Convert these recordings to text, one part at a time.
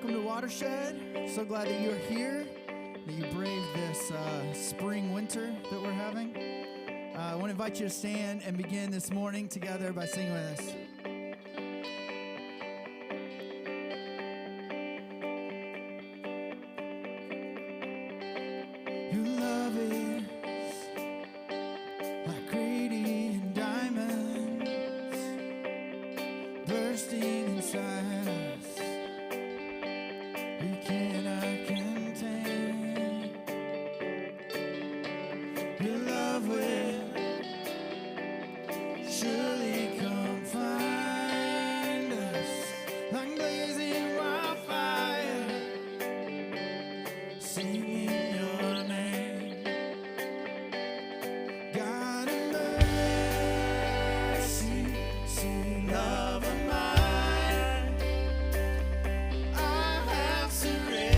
welcome to Watershed. So glad that you're here, that you braved this spring winter that we're having. I want to invite you to stand and begin this morning together by singing with us. Your love is like radiant diamonds bursting inside us. We cannot contain. Your love will surely come find us like blazing wildfire, singing your name. God of mercy, sweet love of mine, I have surrendered.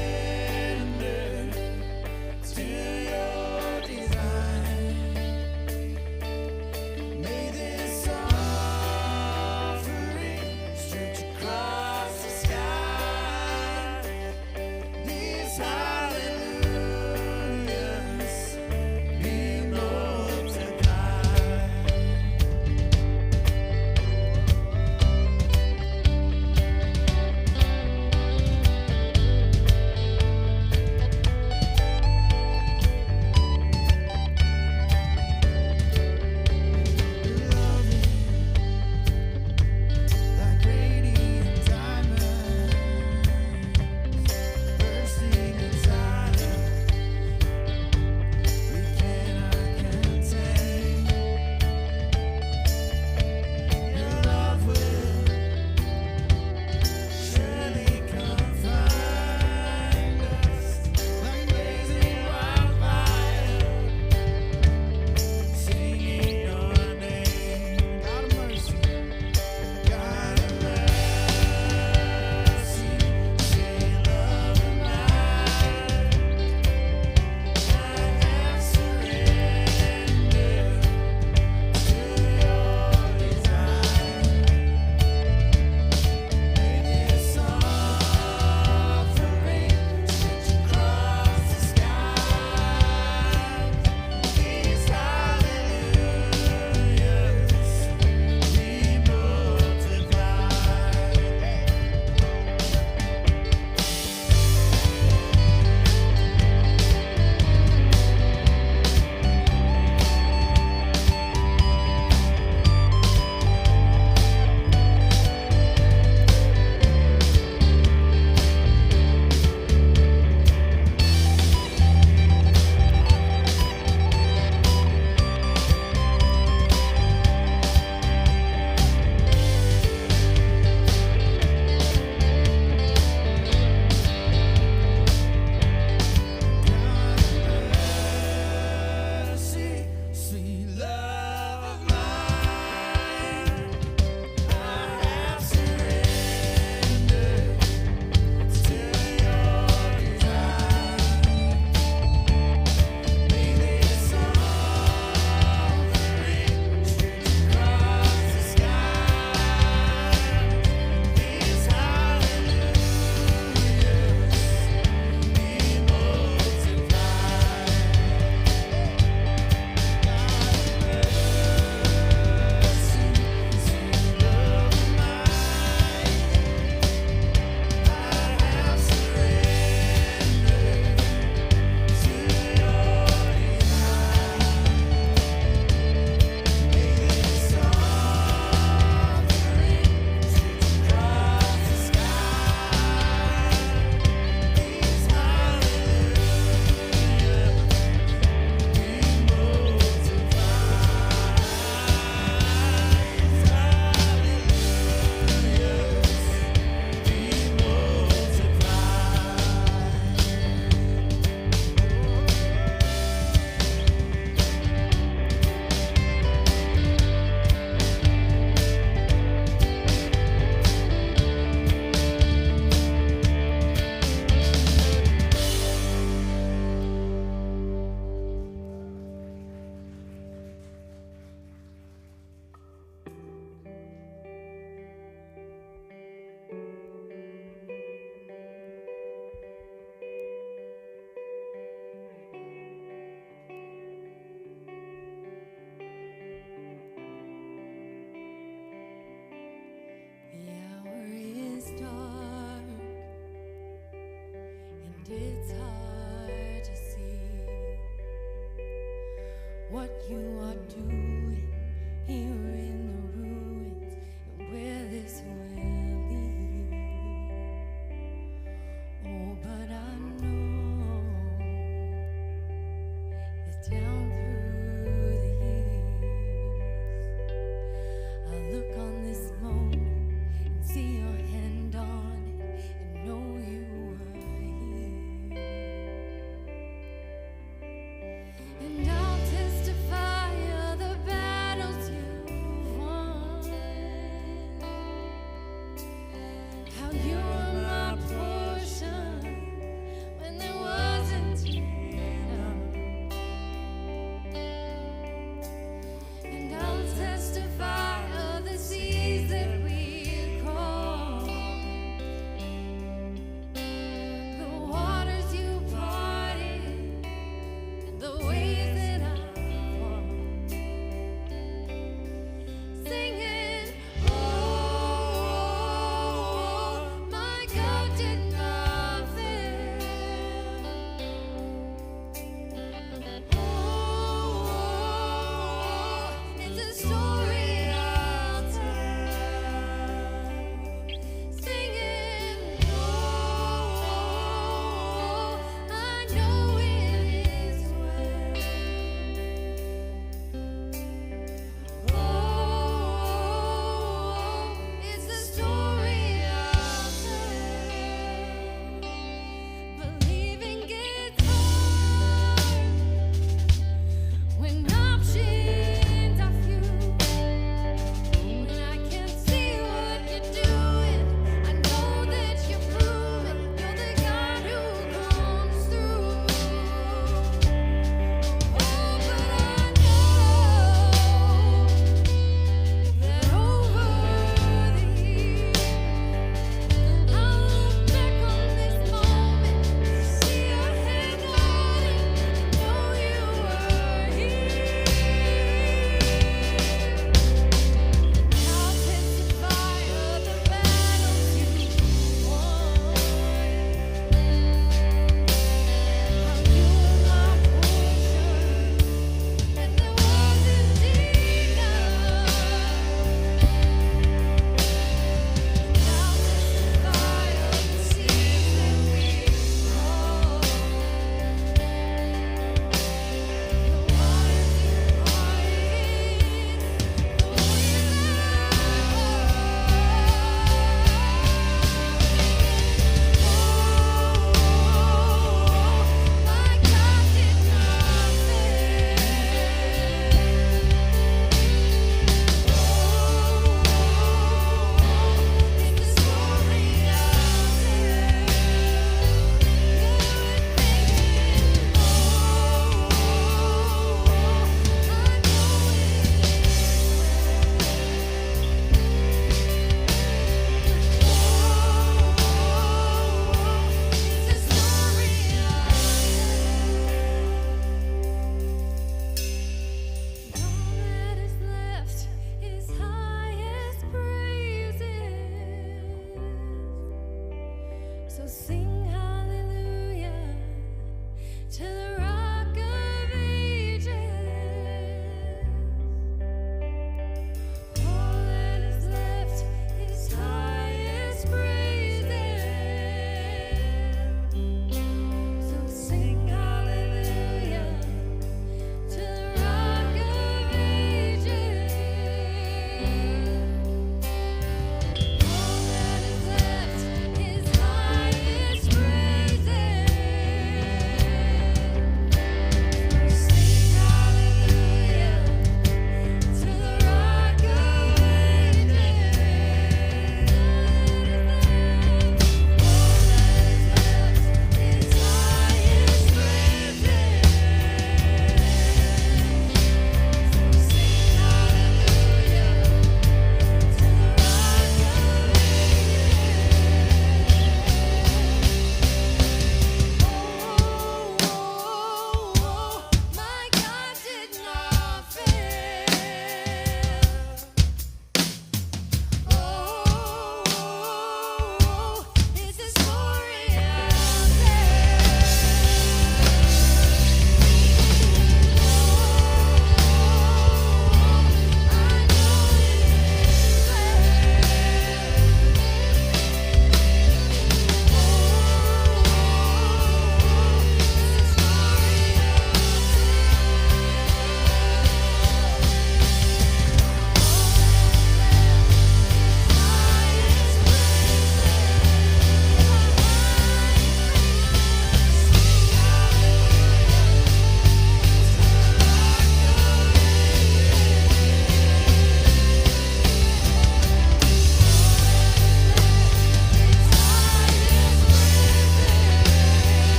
it's hard to see what you are doing here in the ruins and where this will lead. Oh, but I know that down through the years, I look on this moment and see your hand on it and know you were here. And I'll testify of the battles you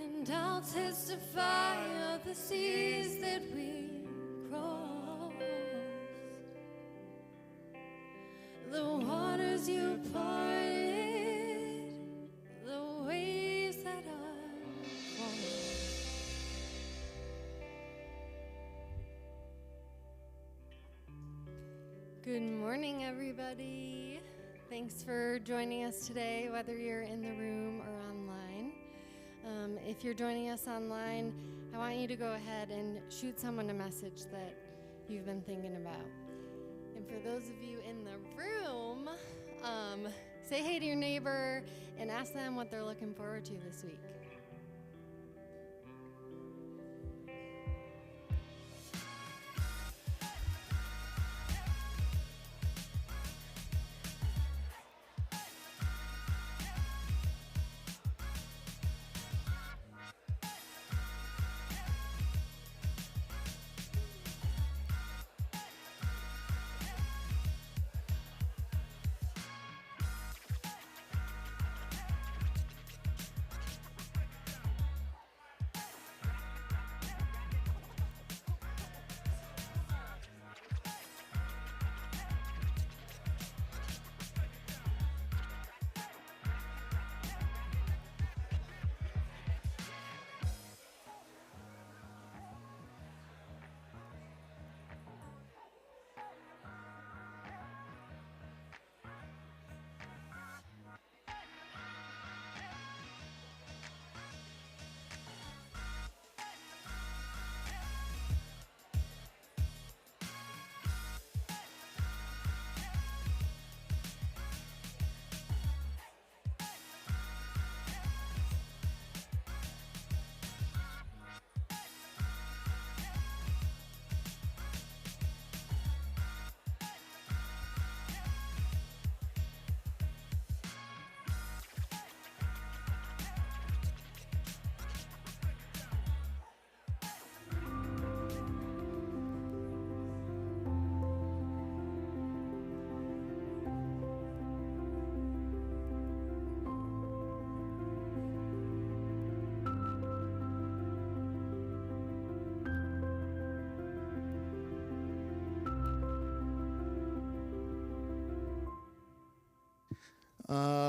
And I'll testify of the seas that we crossed, the waters you parted, the waves that I walked. Good morning, everybody. Thanks for joining us today, whether you're in the room or online. If you're joining us online, I want you to go ahead and shoot someone a message that you've been thinking about. And for those of you in the room, say hey to your neighbor and ask them what they're looking forward to this week.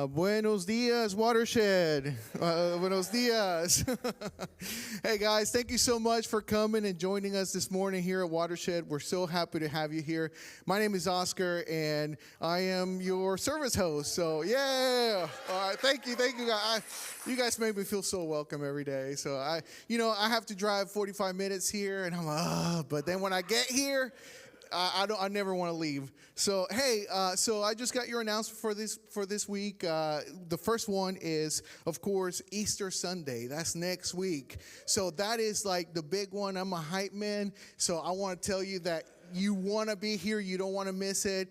Buenos dias, Watershed. Buenos dias. Hey, guys, thank you so much for coming and joining us this morning here at Watershed. We're so happy to have you here. My name is Oscar, and I am your service host. So, yeah. All right, thank you, guys. You guys make me feel so welcome every day. So, I have to drive 45 minutes here, and I'm like, but then when I get here, I never want to leave. So hey, so I just got your announcement for this week. The first one is, of course, Easter Sunday. That's next week. So that is like the big one. I'm a hype man, so I want to tell you that you want to be here. You don't want to miss it.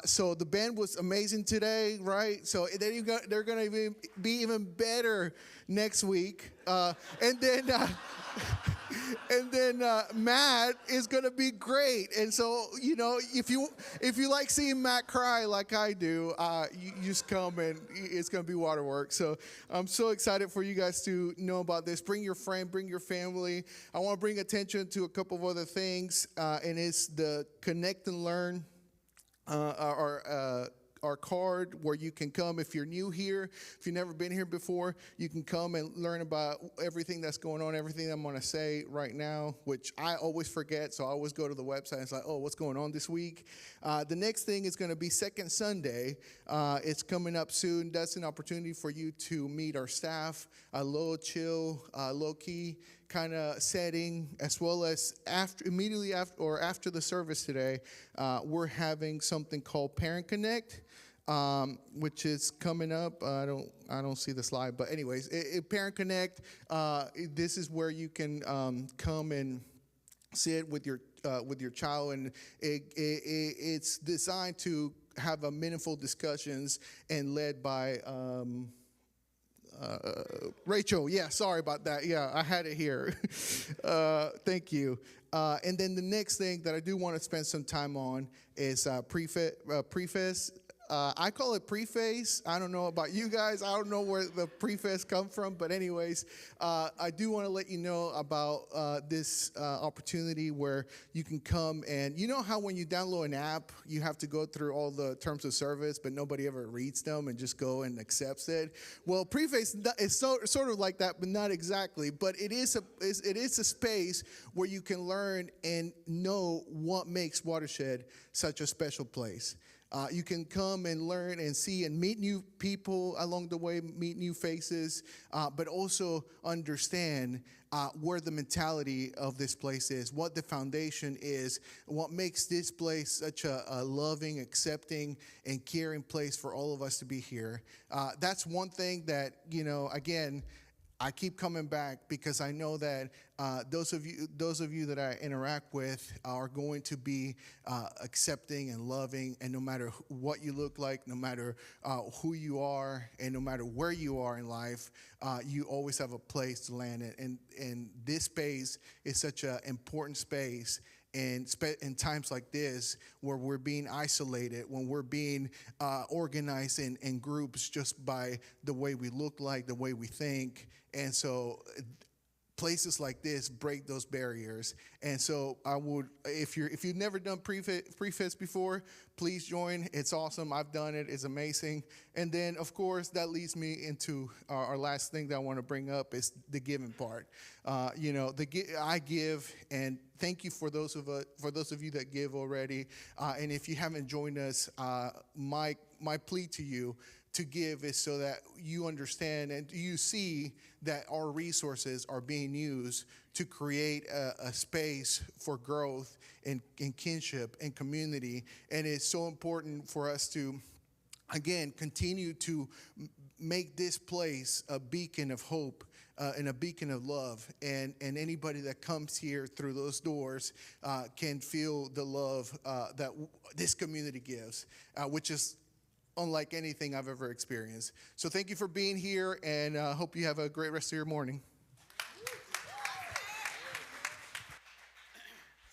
So the band was amazing today, right? So they're going to be even better next week, and then. And then Matt is gonna be great, and so if you like seeing Matt cry like I do, you just come and it's gonna be waterworks. So I'm so excited for you guys to know about this. Bring your friend, bring your family. I want to bring attention to a couple of other things, and it's the Connect and Learn. Our card where you can come if you're new here, if you've never been here before, you can come and learn about everything that's going on, everything I'm going to say right now, which I always forget, so I always go to the website and it's like, oh, what's going on this week? The next thing is going to be Second Sunday. It's coming up soon. That's an opportunity for you to meet our staff, a low chill, low-key kind of setting, as well as immediately after the service today, we're having something called Parent Connect, which is coming up. I don't see the slide, but anyways, Parent Connect. This is where you can come and sit with your child, and it's designed to have a meaningful discussions and led by. Rachel, yeah, sorry about that. Yeah, I had it here. Thank you. And then the next thing that I do want to spend some time on is preface. I call it preface. I don't know about you guys. I don't know where the preface come from. But anyways, I do want to let you know about this opportunity where you can come and you know how when you download an app, you have to go through all the terms of service, but nobody ever reads them and just go and accepts it. Well, preface is sort of like that, but not exactly. But it is a space where you can learn and know what makes Watershed such a special place. You can come and learn and see and meet new people along the way, meet new faces, but also understand where the mentality of this place is, what the foundation is, what makes this place such a loving, accepting, and caring place for all of us to be here. That's one thing that, again, I keep coming back because I know that those of you that I interact with are going to be accepting and loving, and no matter what you look like, no matter who you are, and no matter where you are in life, you always have a place to land in. And this space is such an important space. And in times like this, where we're being isolated, when we're being organized in groups just by the way we look like, the way we think. And so places like this break those barriers. And so I would, if you've never done Prefest before, please join. It's awesome. I've done it. It's amazing. And then, of course, that leads me into our last thing that I want to bring up is the giving part. I give, and thank you for those of you that give already. And if you haven't joined us, my plea to you to give is so that you understand and you see that our resources are being used to create a space for growth and kinship and community. And it's so important for us to, again, continue to make this place a beacon of hope and a beacon of love. And anybody that comes here through those doors can feel the love that this community gives, which is unlike anything I've ever experienced. So thank you for being here, and hope you have a great rest of your morning.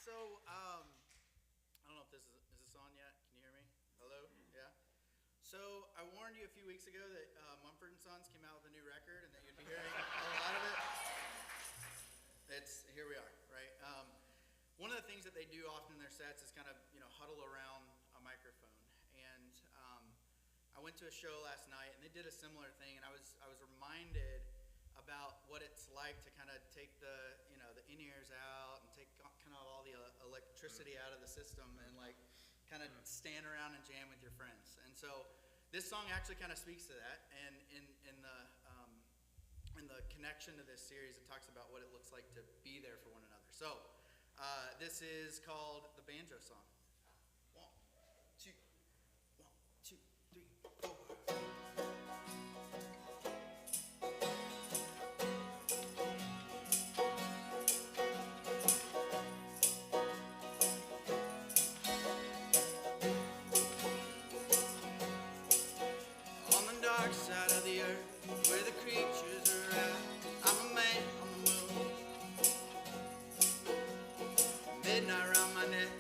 So, I don't know if this is on yet. Can you hear me? Hello? Yeah? So, I warned you a few weeks ago that Mumford & Sons came out with a new record and that you'd be hearing a lot of it. Here we are, right? One of the things that they do often in their sets is kind of, huddle around a microphone. And I went to a show last night, and they did a similar thing, and I was reminded about what it's like to kind of take the in-ears out and take kind of all the electricity out of the system and kind of stand around and jam with your friends. And so this song actually kind of speaks to that, and in the connection to this series, it talks about what it looks like to be there for one another. So this is called the Banjo Song. 1, 2, 3, 4. On the dark side of the earth, where the creatures are at, I'm a man on the moon. Midnight around my neck,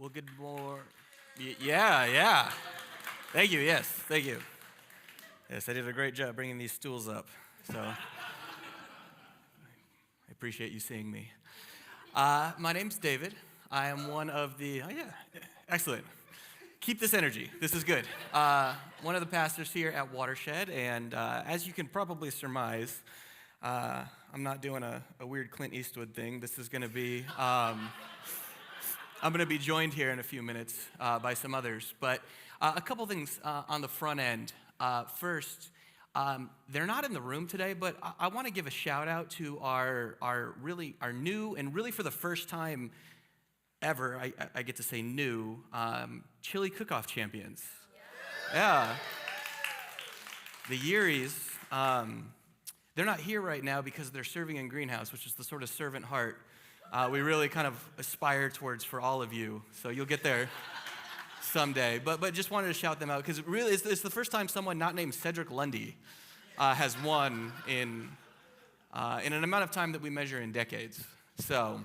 Well, good morning. Yeah. Thank you, yes, thank you. Yes, I did a great job bringing these stools up, so I appreciate you seeing me. My name's David. I am one of the, excellent. Keep this energy, this is good. One of the pastors here at Watershed, and as you can probably surmise, I'm not doing a weird Clint Eastwood thing. This is gonna be, I'm going to be joined here in a few minutes by some others. But a couple things on the front end. First, they're not in the room today, but I want to give a shout out to our new and really for the first time ever, I get to say new, chili cook-off champions. Yeah. The Yearies, they're not here right now because they're serving in Greenhouse, which is the sort of servant heart we really kind of aspire towards for all of you. So you'll get there someday. But just wanted to shout them out because really it's the first time someone not named Cedric Lundy has won in an amount of time that we measure in decades. So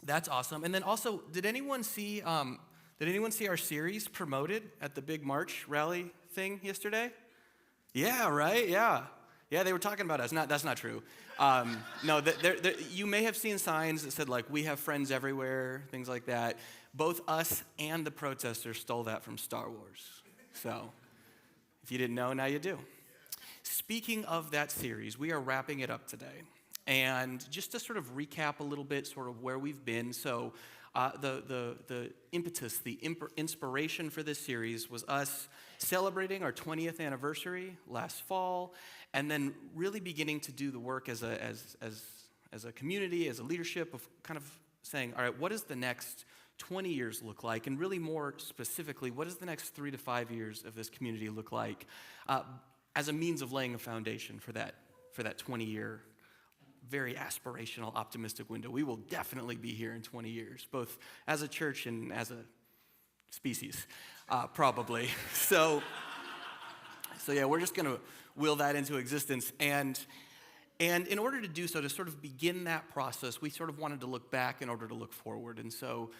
that's awesome. And then also, did anyone see our series promoted at the big March rally thing yesterday? Yeah, right? Yeah, they were talking about us. That's not true. No, you may have seen signs that said, like, we have friends everywhere, things like that. Both us and the protesters stole that from Star Wars. So if you didn't know, now you do. Speaking of that series, we are wrapping it up today. And just to sort of recap a little bit sort of where we've been, so the impetus, the inspiration for this series was us celebrating our 20th anniversary last fall, and then really beginning to do the work as a community, as a leadership of kind of saying, all right, what does the next 20 years look like? And really more specifically, what does the next 3 to 5 years of this community look like as a means of laying a foundation for that 20-year, very aspirational, optimistic window. We will definitely be here in 20 years, both as a church and as a species, probably. So yeah, we're just going to will that into existence. And in order to do so, to sort of begin that process, we sort of wanted to look back in order to look forward. And so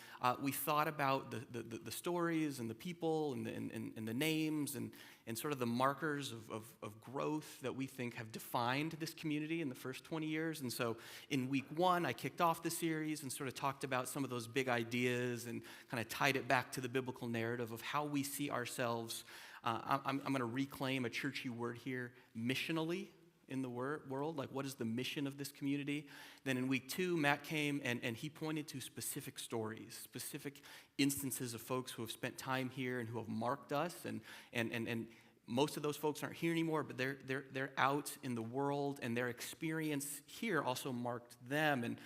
we thought about the stories and the people and the names and sort of the markers of growth that we think have defined this community in the first 20 years. And so in week 1, I kicked off the series and sort of talked about some of those big ideas and kind of tied it back to the biblical narrative of how we see ourselves. I'm going to reclaim a churchy word here, missionally in the world. Like, what is the mission of this community? Then in week 2, Matt came and he pointed to specific stories, specific instances of folks who have spent time here and who have marked us. And most of those folks aren't here anymore, but they're out in the world, and their experience here also marked them. And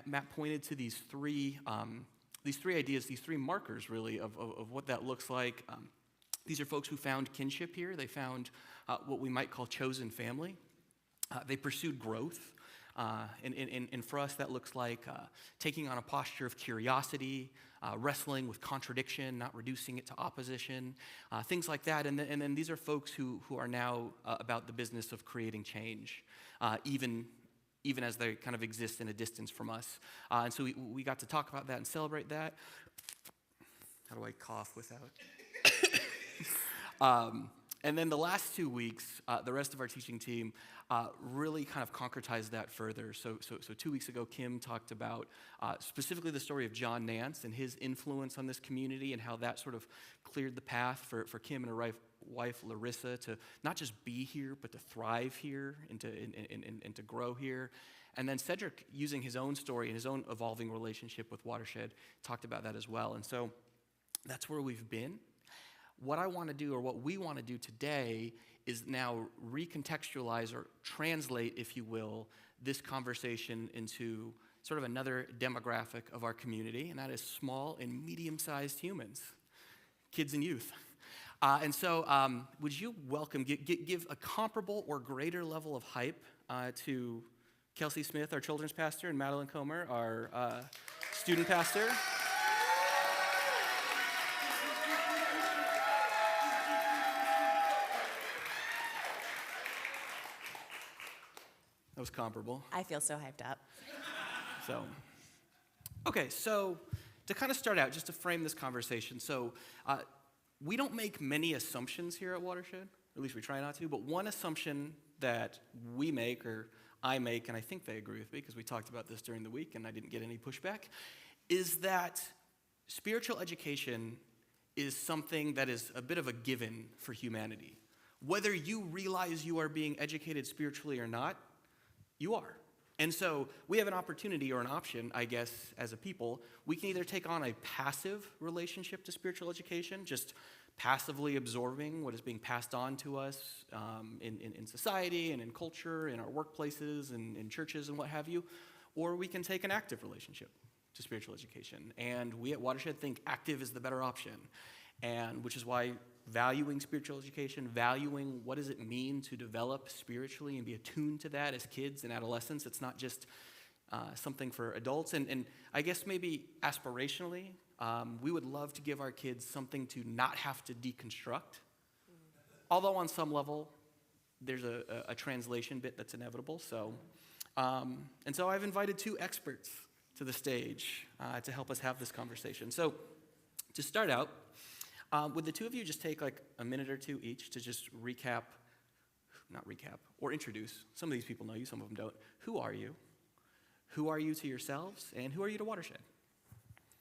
Matt pointed to these three ideas, these three markers, really, of what that looks like. These are folks who found kinship here. They found what we might call chosen family. They pursued growth. And for us, that looks like taking on a posture of curiosity, wrestling with contradiction, not reducing it to opposition, things like that. And then these are folks who are now about the business of creating change, even as they kind of exist in a distance from us. And so we got to talk about that and celebrate that. How do I cough without? And then the last 2 weeks, the rest of our teaching team really kind of concretized that further. So 2 weeks ago, Kim talked about specifically the story of John Nance and his influence on this community and how that sort of cleared the path for Kim and her wife Larissa to not just be here, but to thrive here and to grow here. And then Cedric, using his own story and his own evolving relationship with Watershed, talked about that as well. And so that's where we've been. What I want to do, or what we want to do today, is now recontextualize or translate, if you will, this conversation into sort of another demographic of our community, and that is small and medium-sized humans, kids and youth. And so would you welcome, give a comparable or greater level of hype to Kelsey Smith, our children's pastor, and Madeline Comer, our student pastor. Was comparable. I feel so hyped up. So, okay, so to kind of start out, just to frame this conversation. So we don't make many assumptions here at Watershed, or at least we try not to, but one assumption that we make, or I make, and I think they agree with me because we talked about this during the week and I didn't get any pushback, is that spiritual education is something that is a bit of a given for humanity. Whether you realize you are being educated spiritually or not, you are. And so we have an opportunity or an option, I guess, as a people. We can either take on a passive relationship to spiritual education, just passively absorbing what is being passed on to us in society and in culture, in our workplaces and in churches and what have you, or we can take an active relationship to spiritual education. And we at Watershed think active is the better option, and which is why valuing spiritual education, valuing what does it mean to develop spiritually and be attuned to that as kids and adolescents. It's not just something for adults. And I guess maybe aspirationally, we would love to give our kids something to not have to deconstruct. Although on some level, there's a translation bit that's inevitable. So, and so I've invited two experts to the stage to help us have this conversation. So to start out, would the two of you just take like a minute or two each to just or introduce, some of these people know you, some of them don't. Who are you? Who are you to yourselves? And who are you to Watershed?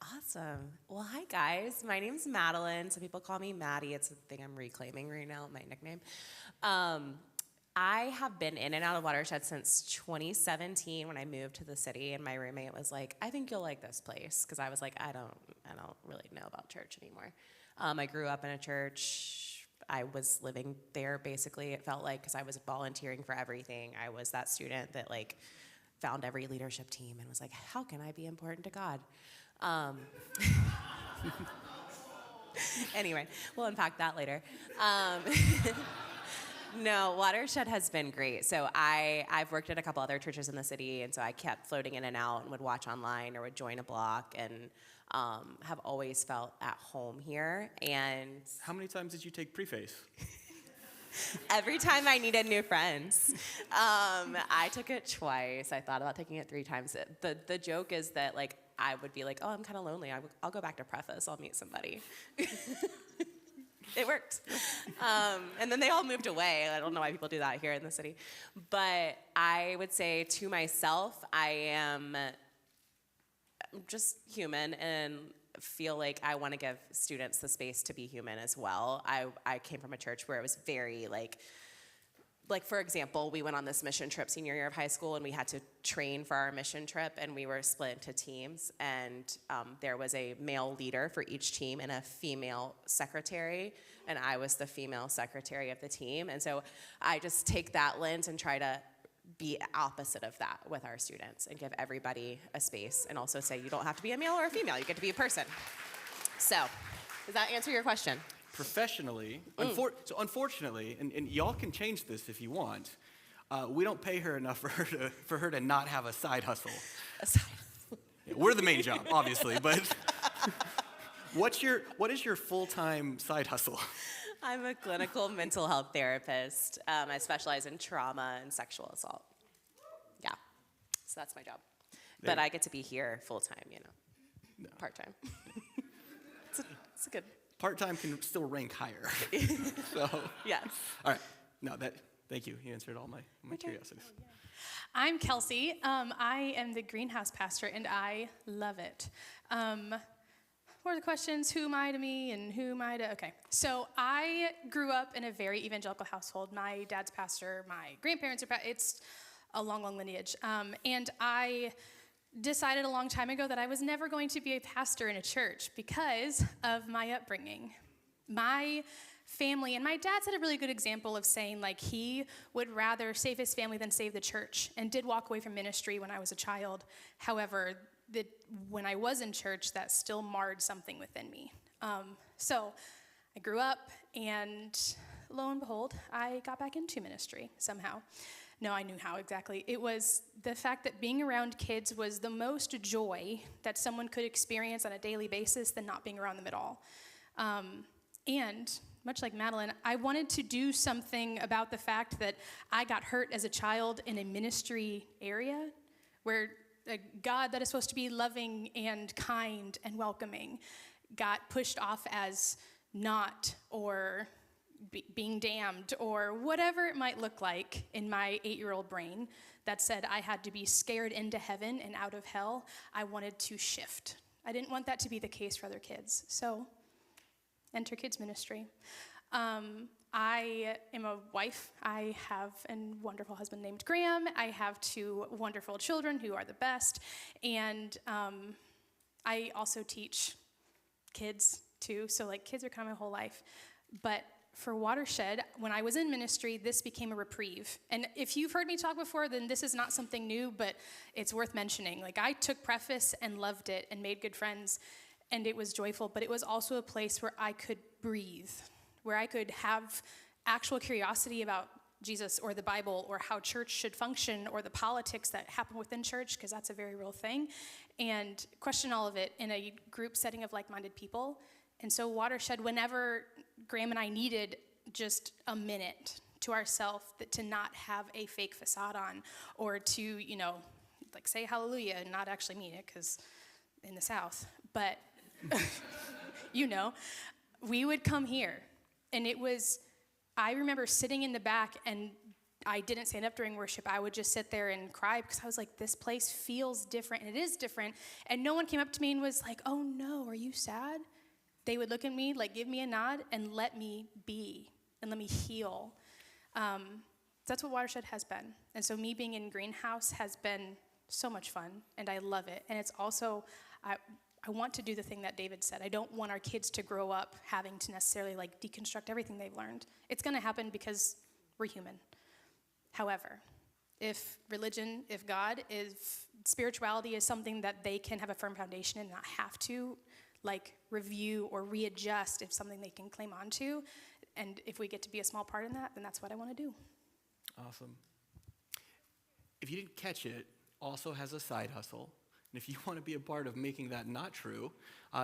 Awesome. Well, hi guys. My name's Madeline. Some people call me Maddie. It's a thing I'm reclaiming right now, my nickname. I have been in and out of Watershed since 2017 when I moved to the city, and my roommate was like, I think you'll like this place, because I was like, I don't really know about church anymore. I grew up in a church. I was living there, basically, it felt like, because I was volunteering for everything. I was that student that, like, found every leadership team and was like, how can I be important to God? Anyway, we'll unpack that later. No, Watershed has been great. So I've worked at a couple other churches in the city, and so I kept floating in and out and would watch online or would join a block, and have always felt at home here. And How many times did you take preface? every time I needed new friends, I took it twice. I thought about taking it 3 times. The joke is that, like, I would be like, oh, I'm kind of lonely. I'll go back to preface. I'll meet somebody. It worked. And then they all moved away. I don't know why people do that here in the city. But I would say to myself, I am just human and feel like I want to give students the space to be human as well. I came from a church where it was very like for example, we went on this mission trip senior year of high school, and we had to train for our mission trip, and we were split into teams, and there was a male leader for each team and a female secretary, and I was the female secretary of the team. And so I just take that lens and try to be opposite of that with our students and give everybody a space, and also say you don't have to be a male or a female, you get to be a person. So does that answer your question? Professionally, so unfortunately, and y'all can change this if you want, we don't pay her enough for her to not have a side hustle. Yeah, we're the main job, obviously, but what is your full-time side hustle? I'm a clinical mental health therapist. I specialize in trauma and sexual assault. Yeah, so that's my job. But I get to be here full-time, No. part-time. It's a good... Part-time can still rank higher. So, Yes. all right. No, thank you. You answered all my curiosities. I'm Kelsey. I am the greenhouse pastor, and I love it. What are the questions? Who am I to me, and who am I to... Okay. So I grew up in a very evangelical household. My dad's pastor. My grandparents are it's a long, long lineage. And I decided a long time ago that I was never going to be a pastor in a church because of my upbringing. My family, and my dad set a really good example of saying, like, he would rather save his family than save the church, and did walk away from ministry when I was a child. However, when I was in church, that still marred something within me. So I grew up, and lo and behold, I got back into ministry somehow. No, I knew how exactly. It was the fact that being around kids was the most joy that someone could experience on a daily basis than not being around them at all. And much like Madeline, I wanted to do something about the fact that I got hurt as a child in a ministry area where a God that is supposed to be loving and kind and welcoming got pushed off as not, or being damned, or whatever it might look like in my 8-year-old brain that said I had to be scared into heaven and out of hell. I wanted to shift. I didn't want that to be the case for other kids. So, enter kids ministry. I am a wife. I have a wonderful husband named Graham. I have 2 wonderful children who are the best. And I also teach kids too. So like kids are kind of my whole life. But for Watershed, when I was in ministry, this became a reprieve. And if you've heard me talk before, then this is not something new, but it's worth mentioning. Like I took Preface and loved it and made good friends, and it was joyful, but it was also a place where I could breathe, where I could have actual curiosity about Jesus or the Bible or how church should function or the politics that happen within church, because that's a very real thing, and question all of it in a group setting of like-minded people. And so Watershed, whenever Graham and I needed just a minute to ourselves, to not have a fake facade on, or to, like say hallelujah and not actually mean it, because in the South, but we would come here. And it was, I remember sitting in the back, and I didn't stand up during worship. I would just sit there and cry, because I was like, this place feels different, and it is different. And no one came up to me and was like, oh no, are you sad? They would look at me, like give me a nod, and let me be, and let me heal. That's what Watershed has been. And so me being in Greenhouse has been so much fun, and I love it. And it's also, I want to do the thing that David said. I don't want our kids to grow up having to necessarily like deconstruct everything they've learned. It's going to happen because we're human. However, if religion, if God, if spirituality is something that they can have a firm foundation and not have to like review or readjust, if something they can claim onto, and if we get to be a small part in that, then that's what I want to do. Awesome. If you didn't catch it, also has a side hustle. And if you want to be a part of making that not true,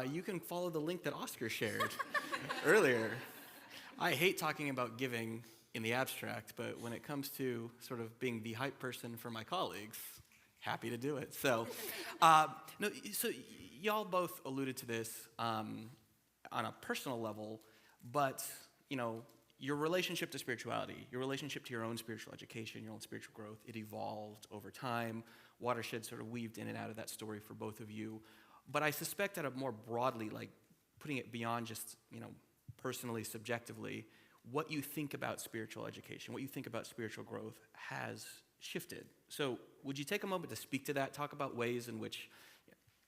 you can follow the link that Oscar shared earlier. I hate talking about giving in the abstract, but when it comes to sort of being the hype person for my colleagues, happy to do it. So, so y'all both alluded to this on a personal level, but your relationship to spirituality, your relationship to your own spiritual education, your own spiritual growth, it evolved over time. Watershed sort of weaved in and out of that story for both of you. But I suspect that more broadly, like putting it beyond just, personally, subjectively, what you think about spiritual education, what you think about spiritual growth has shifted. So would you take a moment to speak to that, talk about ways in which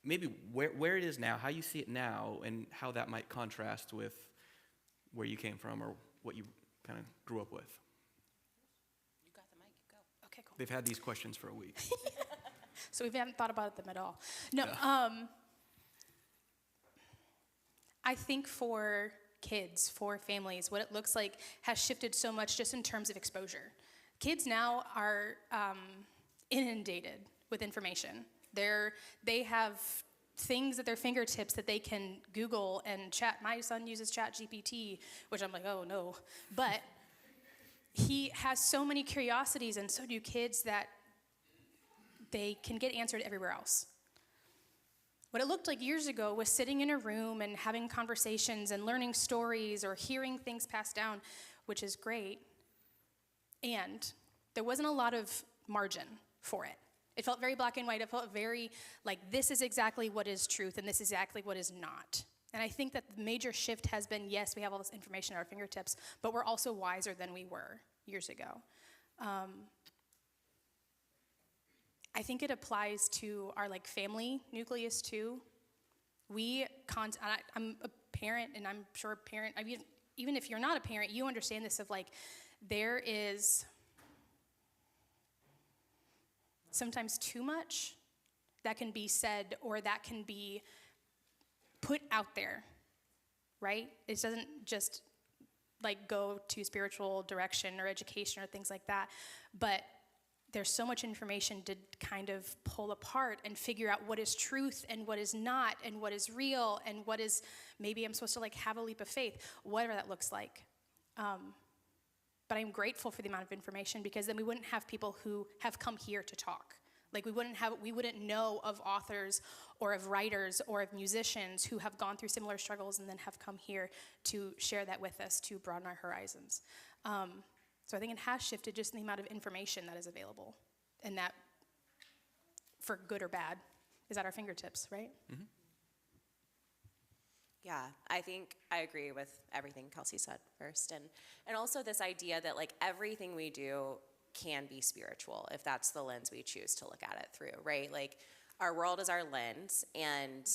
maybe where it is now, how you see it now, and how that might contrast with where you came from or what you kind of grew up with? You got the mic, you go. Okay, cool. They've had these questions for a week. So we haven't thought about them at all. No, Yeah. I think for kids, for families, what it looks like has shifted so much just in terms of exposure. Kids now are inundated with information. They have things at their fingertips that they can Google and chat. My son uses ChatGPT, which I'm like, oh no. But he has so many curiosities, and so do kids, that they can get answered everywhere else. What it looked like years ago was sitting in a room and having conversations and learning stories or hearing things passed down, which is great. And there wasn't a lot of margin for it. It felt very black and white. It felt very like this is exactly what is truth and this is exactly what is not. And I think that the major shift has been, yes, we have all this information at our fingertips, but we're also wiser than we were years ago. I think it applies to our family nucleus too. I'm a parent, and I'm sure even if you're not a parent, you understand this of there is sometimes too much that can be said or that can be put out there, right? It doesn't just go to spiritual direction or education or things like that, but there's so much information to kind of pull apart and figure out what is truth and what is not and what is real and what is maybe I'm supposed to have a leap of faith, whatever that looks like. But I'm grateful for the amount of information, because then we wouldn't have people who have come here to talk. Like we wouldn't know of authors or of writers or of musicians who have gone through similar struggles and then have come here to share that with us to broaden our horizons. So I think it has shifted just in the amount of information that is available, and that, for good or bad, is at our fingertips, right? Mm-hmm. Yeah, I think I agree with everything Kelsey said first. And also this idea that like everything we do can be spiritual if that's the lens we choose to look at it through, right? Like our world is our lens, and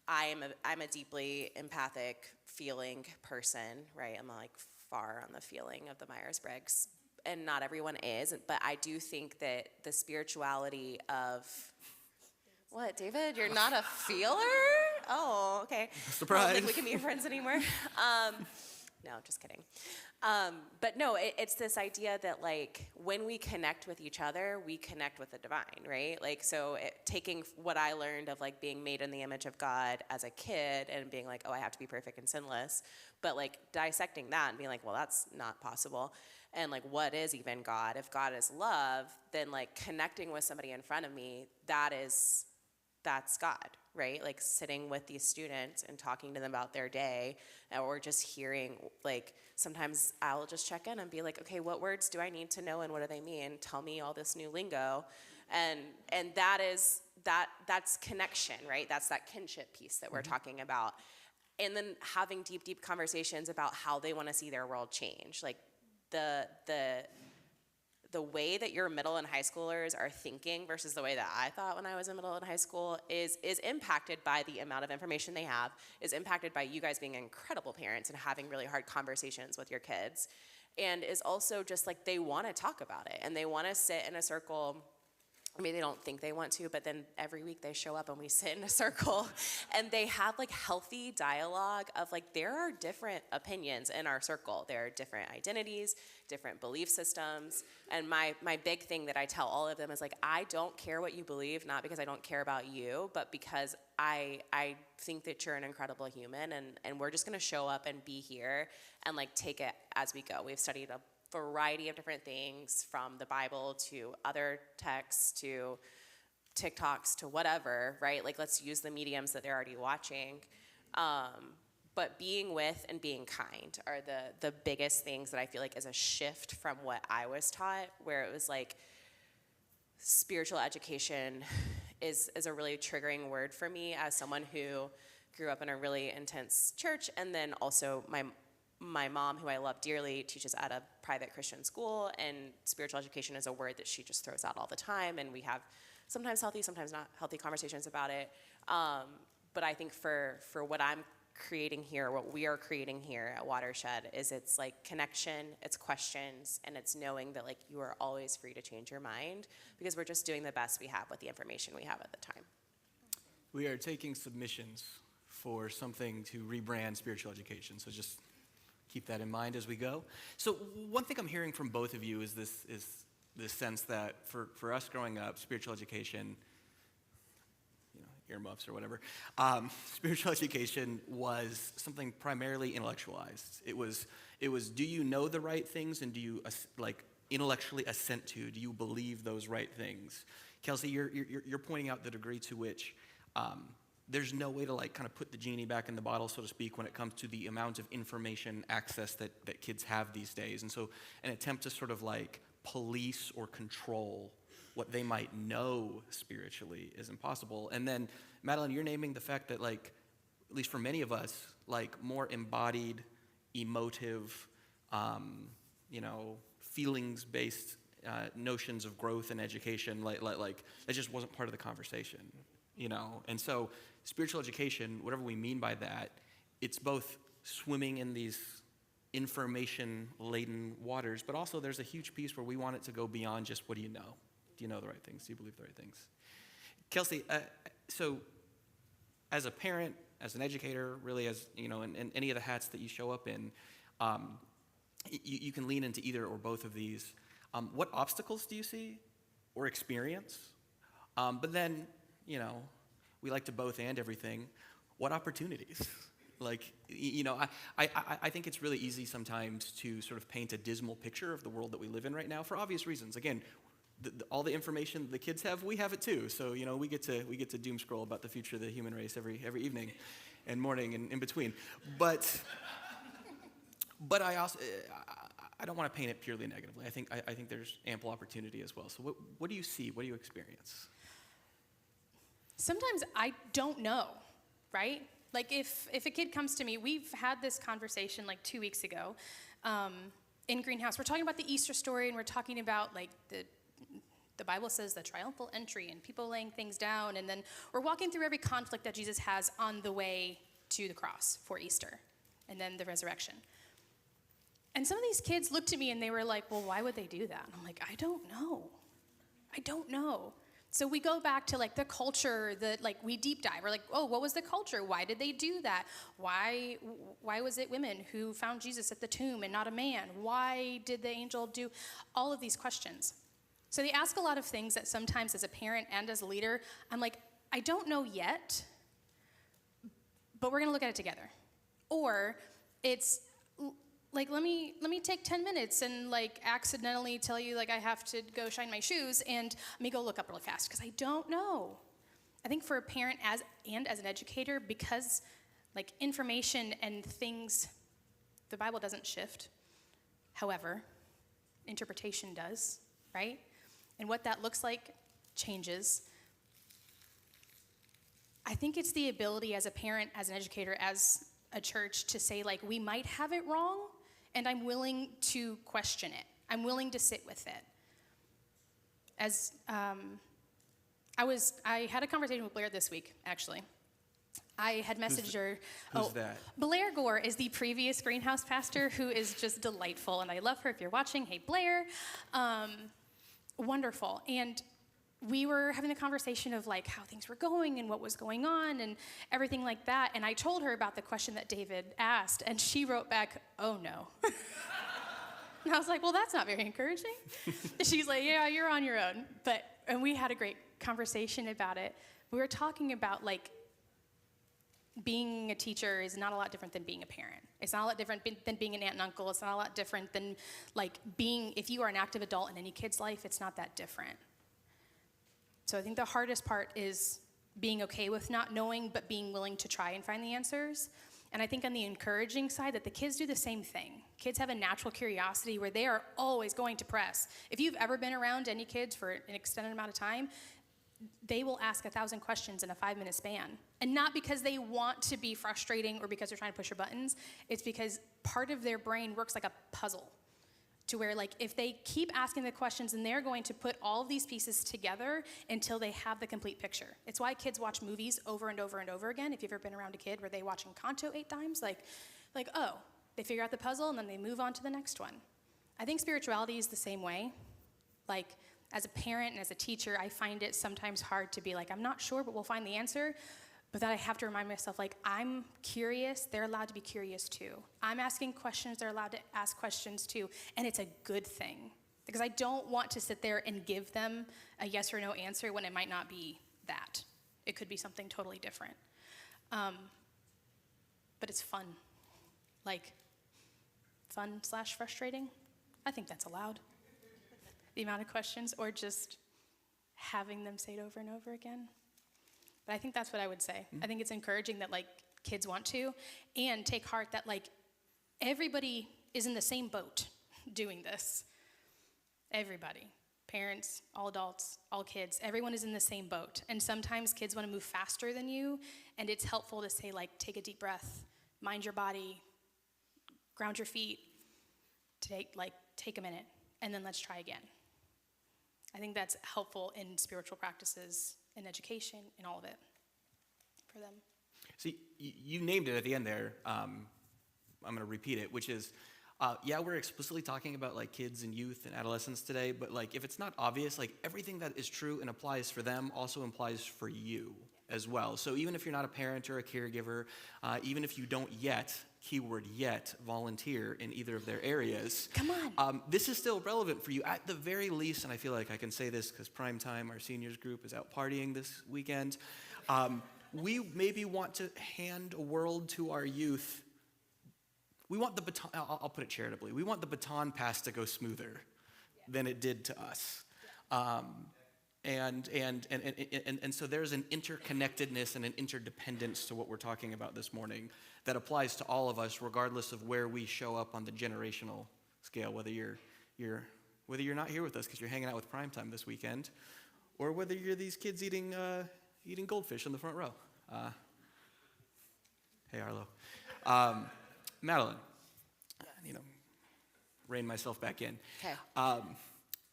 I'm a deeply empathic feeling person, right? I'm like far on the feeling of the Myers-Briggs, and not everyone is, but I do think that the spirituality of what, David? You're not a feeler? Oh, okay. Surprise. I don't think we can be friends anymore. No, just kidding. But no, it's this idea that like when we connect with each other, we connect with the divine, right? Like so taking what I learned of like being made in the image of God as a kid and being like, oh, I have to be perfect and sinless, but like dissecting that and being like, well, that's not possible. And like, what is even God? If God is love, then like connecting with somebody in front of me, that's God, right? Like sitting with these students and talking to them about their day, or just hearing, like sometimes I'll just check in and be like, okay, what words do I need to know and what do they mean? Tell me all this new lingo. And that's connection, right? That's that kinship piece that we're talking about. And then having deep, deep conversations about how they want to see their world change. Like the way that your middle and high schoolers are thinking versus the way that I thought when I was in middle and high school is impacted by the amount of information they have, is impacted by you guys being incredible parents and having really hard conversations with your kids, and is also just like they want to talk about it and they want to sit in a circle. I mean, they don't think they want to, but then every week they show up and we sit in a circle and they have like healthy dialogue of like, there are different opinions in our circle. There are different identities, different belief systems. And my big thing that I tell all of them is like, I don't care what you believe, not because I don't care about you, but because I think that you're an incredible human, and we're just gonna show up and be here and like take it as we go. We've studied a variety of different things, from the Bible to other texts to TikToks to whatever, right? Like, let's use the mediums that they're already watching. But being with and being kind are the biggest things that I feel like is a shift from what I was taught, where it was like spiritual education is a really triggering word for me as someone who grew up in a really intense church, and then also my mom, who I love dearly, teaches at a private Christian school, and spiritual education is a word that she just throws out all the time, and we have sometimes healthy, sometimes not healthy conversations about it. But I think for what I'm creating here, what we are creating here at Watershed, is it's like connection, it's questions, and it's knowing that like you are always free to change your mind, because we're just doing the best we have with the information we have at the time. We are taking submissions for something to rebrand spiritual education, so just keep that in mind as we go. So one thing I'm hearing from both of you is this sense that for us growing up, spiritual education, earmuffs or whatever, spiritual education was something primarily intellectualized. It was do you know the right things, and do you like intellectually assent to? Do you believe those right things? Kelsey, you're pointing out the degree to which there's no way to like kind of put the genie back in the bottle, so to speak, when it comes to the amount of information access that kids have these days. And so an attempt to sort of like police or control what they might know spiritually is impossible. And then, Madeline, you're naming the fact that, like, at least for many of us, like more embodied, emotive, feelings-based notions of growth and education, like that just wasn't part of the conversation, And so spiritual education, whatever we mean by that, it's both swimming in these information-laden waters, but also there's a huge piece where we want it to go beyond just what do you know? Do you know the right things? Do you believe the right things? Kelsey, so as a parent, as an educator, really as, in any of the hats that you show up in, you can lean into either or both of these. What obstacles do you see or experience? But then, we like to both and everything. What opportunities? Like, I think it's really easy sometimes to sort of paint a dismal picture of the world that we live in right now for obvious reasons. Again, all the information the kids have, we have it too. So we get to doom scroll about the future of the human race every evening, and morning and in between. But I also I don't want to paint it purely negatively. I think there's ample opportunity as well. So what do you see? What do you experience? Sometimes I don't know, right? Like if a kid comes to me, we've had this conversation like 2 weeks ago in Greenhouse. We're talking about the Easter story, and we're talking about like the Bible says the triumphal entry and people laying things down, and then we're walking through every conflict that Jesus has on the way to the cross for Easter, and then the resurrection. And some of these kids looked at me and they were like, well, why would they do that? And I'm like, I don't know. So we go back to like the culture, we deep dive. We're like, oh, what was the culture? Why did they do that? Why was it women who found Jesus at the tomb and not a man? Why did the angel do all of these questions? So they ask a lot of things that sometimes as a parent and as a leader, I'm like, I don't know yet, but we're gonna look at it together. Or it's like, let me take 10 minutes and like accidentally tell you like I have to go shine my shoes, and let me go look up really fast because I don't know. I think for a parent as an educator, because like information and things, the Bible doesn't shift. However, interpretation does, right? And what that looks like changes. I think it's the ability as a parent, as an educator, as a church to say like, we might have it wrong, and I'm willing to question it. I'm willing to sit with it. As I had a conversation with Blair this week, actually. I had messaged her. Who's that? Blair Gore is the previous Greenhouse pastor who is just delightful, and I love her. If you're watching, hey Blair, wonderful. And we were having a conversation of like how things were going and what was going on and everything like that. And I told her about the question that David asked, and she wrote back, oh no. And I was like, well, that's not very encouraging. She's like, yeah, you're on your own. And we had a great conversation about it. We were talking about like being a teacher is not a lot different than being a parent. It's not a lot different than being an aunt and uncle. It's not a lot different than like if you are an active adult in any kid's life, it's not that different. So I think the hardest part is being okay with not knowing, but being willing to try and find the answers. And I think on the encouraging side that the kids do the same thing. Kids have a natural curiosity where they are always going to press. If you've ever been around any kids for an extended amount of time, they will ask 1,000 questions in a 5-minute span. And not because they want to be frustrating or because they're trying to push your buttons. It's because part of their brain works like a puzzle. To where like if they keep asking the questions, then they're going to put all of these pieces together until they have the complete picture. It's why kids watch movies over and over and over again. If you've ever been around a kid where they watch Encanto 8 times, like oh, they figure out the puzzle and then they move on to the next one. I think spirituality is the same way. Like as a parent and as a teacher, I find it sometimes hard to be like, I'm not sure, but we'll find the answer. But that I have to remind myself, like, I'm curious, they're allowed to be curious too. I'm asking questions, they're allowed to ask questions too. And it's a good thing. Because I don't want to sit there and give them a yes or no answer when it might not be that. It could be something totally different. But it's fun. Like, fun/frustrating. I think that's allowed. The amount of questions, or just having them say it over and over again. But I think that's what I would say. I think it's encouraging that like kids want to, and take heart that like everybody is in the same boat doing this. Everybody, parents, all adults, all kids, everyone is in the same boat. And sometimes kids want to move faster than you, and it's helpful to say like, take a deep breath, mind your body, ground your feet, take a minute, and then let's try again. I think that's helpful in spiritual practices, in education, in all of it for them. See, you named it at the end there. I'm going to repeat it, which is, we're explicitly talking about like kids and youth and adolescents today, but like if it's not obvious, like everything that is true and applies for them also applies for you as well. So even if you're not a parent or a caregiver, even if you don't yet, keyword yet, volunteer in either of their areas. Come on. This is still relevant for you at the very least, and I feel like I can say this because Prime Time, our seniors group, is out partying this weekend. We maybe want to hand a world to our youth. We want the baton, I'll put it charitably, we want the baton pass to go smoother than it did to us. And so there's an interconnectedness and an interdependence to what we're talking about this morning that applies to all of us, regardless of where we show up on the generational scale, whether you're not here with us because you're hanging out with Primetime this weekend, or whether you're these kids eating goldfish in the front row. Hey, Arlo. Madeline, rein myself back in. Okay.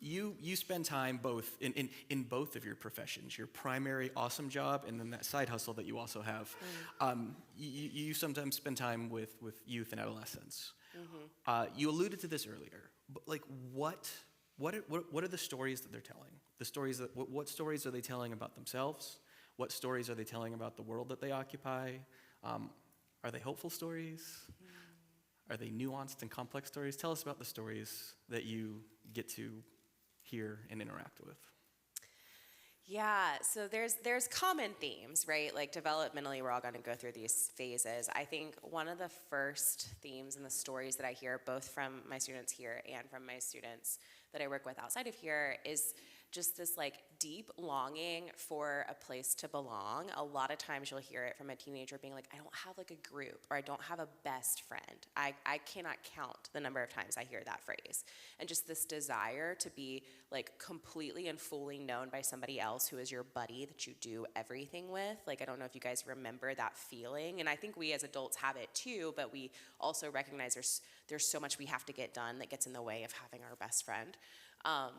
You spend time both in both of your professions, your primary awesome job and then that side hustle that you also have. You sometimes spend time with youth and adolescents. You alluded to this earlier, but like what are the stories that they're telling? The stories that what stories are they telling about themselves? What stories are they telling about the world that they occupy? Are they hopeful stories? Are they nuanced and complex stories? Tell us about the stories that you get to hear and interact with. Yeah, so there's common themes, right? Like developmentally, we're all going to go through these phases. I think one of the first themes in the stories that I hear, both from my students here and from my students that I work with outside of here, is just this like deep longing for a place to belong. A lot of times you'll hear it from a teenager being like, I don't have like a group, or I don't have a best friend. I cannot count the number of times I hear that phrase. And just this desire to be like completely and fully known by somebody else who is your buddy that you do everything with. Like, I don't know if you guys remember that feeling. And I think we as adults have it too, but we also recognize there's so much we have to get done that gets in the way of having our best friend.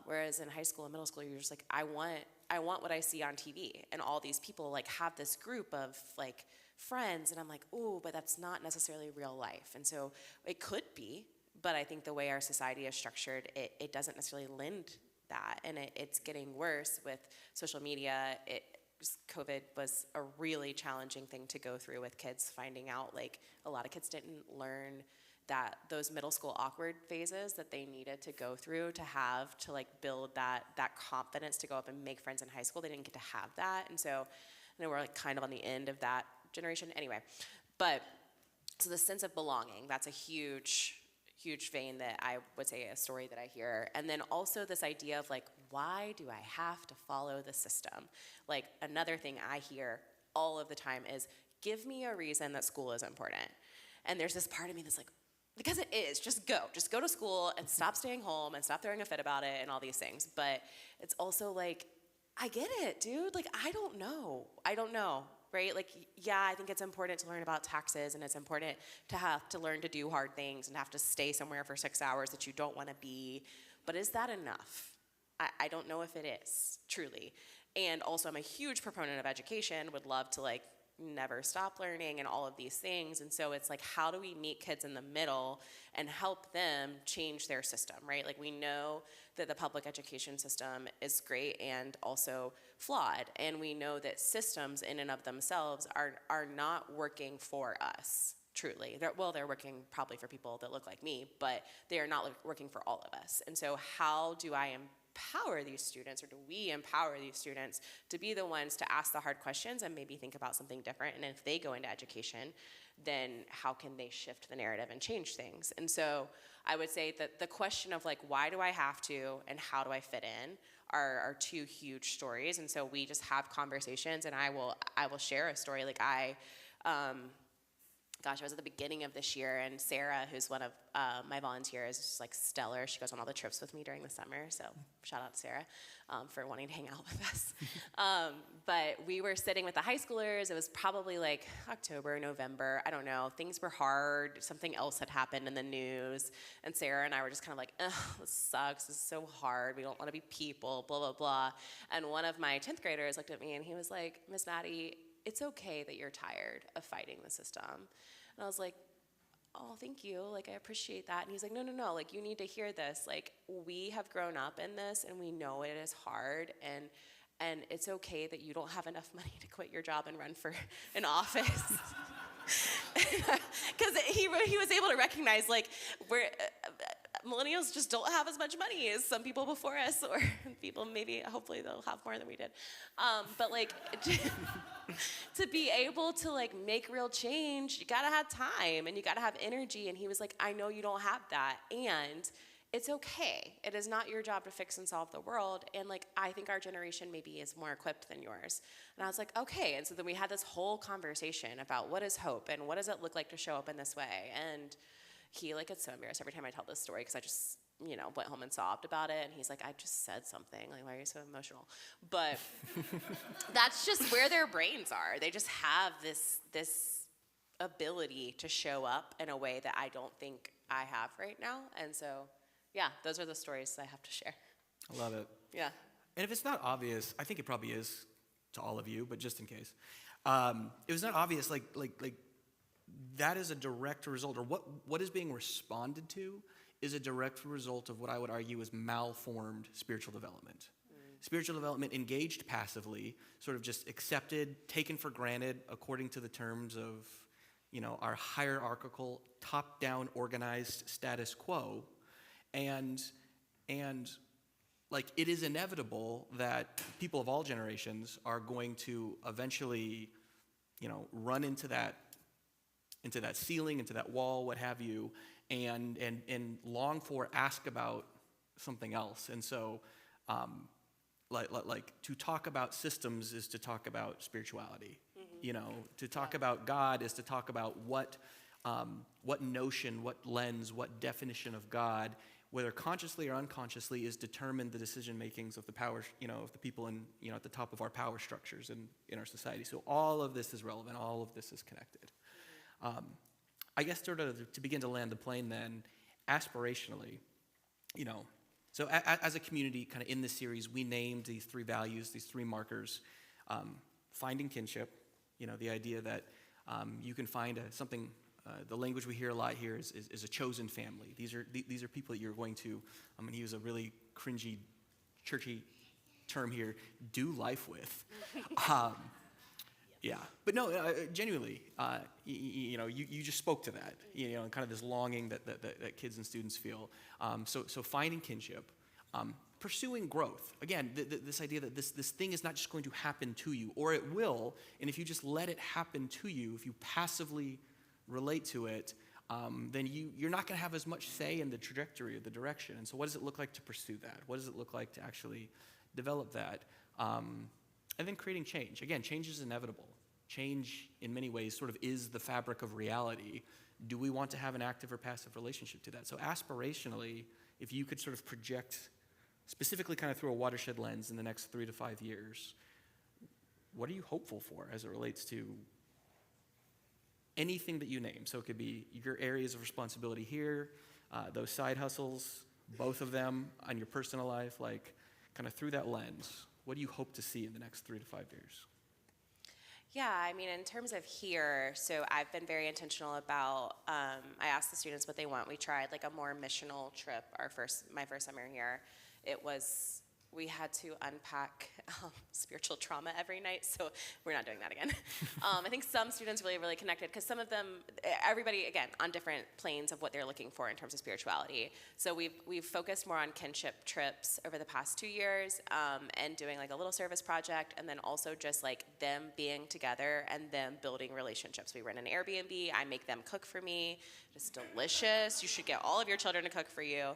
Whereas in high school and middle school, you're just like, I want what I see on TV. And all these people like have this group of like friends. And I'm like, ooh, but that's not necessarily real life. And so it could be, but I think the way our society is structured, it doesn't necessarily lend that. And it's getting worse with social media. COVID was a really challenging thing to go through with kids, finding out like a lot of kids didn't learn that those middle school awkward phases that they needed to go through to have to like build that confidence to go up and make friends in high school. They didn't get to have that. And so we're like kind of on the end of that generation anyway. But so the sense of belonging, that's a huge vein that I would say a story that I hear. And then also this idea of like, why do I have to follow the system? Like another thing I hear all of the time is, give me a reason that school is important. And there's this part of me that's like, because it is, just go to school and stop staying home and stop throwing a fit about it and all these things. But it's also like, I get it, dude. Like, I don't know, right? Like, yeah, I think it's important to learn about taxes, and it's important to have to learn to do hard things and have to stay somewhere for 6 hours that you don't want to be. But is that enough? I don't know if it is, truly. And also, I'm a huge proponent of education, would love to like never stop learning and all of these things. And so it's like, how do we meet kids in the middle and help them change their system, right? Like, we know that the public education system is great and also flawed. And we know that systems in and of themselves are not working for us, truly. They're working probably for people that look like me, but they are not working for all of us. And so how do I empower these students, or do we empower these students to be the ones to ask the hard questions and maybe think about something different? And if they go into education, then how can they shift the narrative and change things? And so I would say that the question of like, why do I have to and how do I fit in are two huge stories. And so we just have conversations, and I will share a story. Like I was at the beginning of this year, and Sarah, who's one of my volunteers, is just like stellar. She goes on all the trips with me during the summer, so shout out to Sarah for wanting to hang out with us. But we were sitting with the high schoolers. It was probably like October, November, I don't know. Things were hard. Something else had happened in the news, and Sarah and I were just kind of like, ugh, this sucks. This is so hard. We don't want to be people, blah, blah, blah. And one of my 10th graders looked at me, and he was like, Miss Maddie, it's okay that you're tired of fighting the system. And I was like, oh, thank you. Like, I appreciate that. And he's like, no. Like, you need to hear this. Like, we have grown up in this, and we know it is hard. And it's okay that you don't have enough money to quit your job and run for an office. Because he was able to recognize, like, millennials just don't have as much money as some people before us, or people maybe, hopefully they'll have more than we did. But like, to be able to like make real change, you gotta have time and you gotta have energy. And he was like, I know you don't have that. And it's okay. It is not your job to fix and solve the world. And like, I think our generation maybe is more equipped than yours. And I was like, okay. And so then we had this whole conversation about what is hope and what does it look like to show up in this way. And he like gets so embarrassed every time I tell this story because I just, went home and sobbed about it. And he's like, I just said something. Like, why are you so emotional? But that's just where their brains are. They just have this ability to show up in a way that I don't think I have right now. And so, yeah, those are the stories I have to share. I love it. Yeah. And if it's not obvious, I think it probably is to all of you, but just in case, it was not obvious. Like that is a direct result, or what is being responded to is a direct result of what I would argue is malformed spiritual development. Spiritual development engaged passively, sort of just accepted, taken for granted according to the terms of, our hierarchical, top-down organized status quo. And like it is inevitable that people of all generations are going to eventually, run into that ceiling, into that wall, what have you, and long for, ask about something else. And so, like to talk about systems is to talk about spirituality. To talk about God is to talk about what notion, what lens, what definition of God, whether consciously or unconsciously, is determined the decision makings of the power, of the people at the top of our power structures in our society. So all of this is relevant. All of this is connected. I guess sort of to begin to land the plane then, aspirationally, so as a community kind of in this series, we named these 3 values, these 3 markers, finding kinship, the idea that you can find something, the language we hear a lot here is a chosen family. These are people that you're going to, I'm going to use a really cringy, churchy term here, do life with. Yeah, but no, genuinely, you just spoke to that, and kind of this longing that kids and students feel. So finding kinship, pursuing growth. Again, this idea that this thing is not just going to happen to you, or it will, and if you just let it happen to you, if you passively relate to it, then you're not going to have as much say in the trajectory or the direction. And so what does it look like to pursue that? What does it look like to actually develop that? And then creating change. Again, change is inevitable. Change, in many ways, sort of is the fabric of reality. Do we want to have an active or passive relationship to that? So aspirationally, if you could sort of project, specifically kind of through a watershed lens in the next 3 to 5 years, what are you hopeful for as it relates to anything that you name? So it could be your areas of responsibility here, those side hustles, both of them on your personal life, like kind of through that lens. What do you hope to see in the next 3 to 5 years? Yeah, I mean, in terms of here, so I've been very intentional about, I asked the students what they want. We tried like a more missional trip my first summer here. We had to unpack spiritual trauma every night, so we're not doing that again. I think some students really, really connected because some of them, everybody, again, on different planes of what they're looking for in terms of spirituality. So we've focused more on kinship trips over the past 2 years and doing like a little service project, and then also just like them being together and them building relationships. We rent an Airbnb. I make them cook for me. It's delicious. You should get all of your children to cook for you.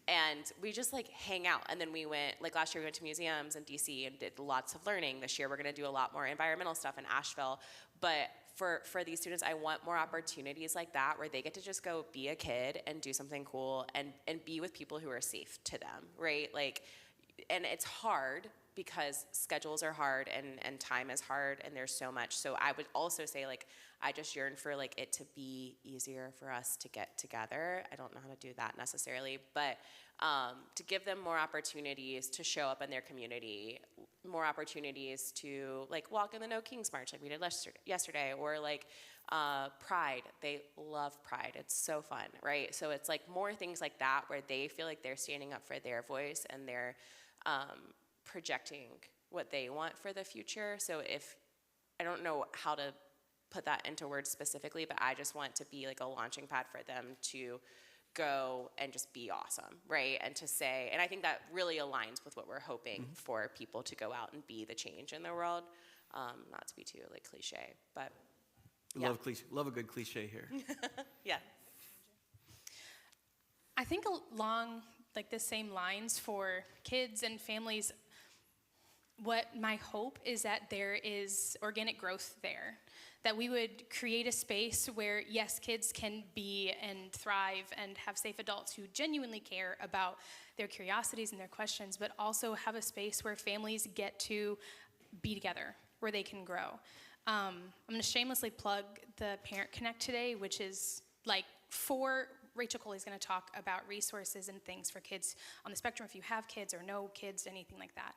And we just like hang out. And then we went, like last year we went to museums in DC and did lots of learning. This year we're gonna do a lot more environmental stuff in Asheville. But for these students, I want more opportunities like that where they get to just go be a kid and do something cool and be with people who are safe to them, right? Like, and it's hard because schedules are hard and time is hard and there's so much. So I would also say like, I just yearn for like it to be easier for us to get together. I don't know how to do that necessarily, but to give them more opportunities to show up in their community, more opportunities to like walk in the No Kings March like we did yesterday, or like Pride. They love Pride. It's so fun, right? So it's like more things like that where they feel like they're standing up for their voice and they're projecting what they want for the future. So if, I don't know how to put that into words specifically, but I just want to be like a launching pad for them to go and just be awesome, right? And to say, and I think that really aligns with what we're hoping for people to go out and be the change in the world. Not to be too like cliche, but yeah. Love a good cliche here. Yeah. think along like the same lines for kids and families, what my hope is that there is organic growth there, that we would create a space where, yes, kids can be and thrive and have safe adults who genuinely care about their curiosities and their questions, but also have a space where families get to be together, where they can grow. I'm going to shamelessly plug the Parent Connect today, which is like Rachel Coley's going to talk about resources and things for kids on the spectrum, if you have kids or no kids, anything like that.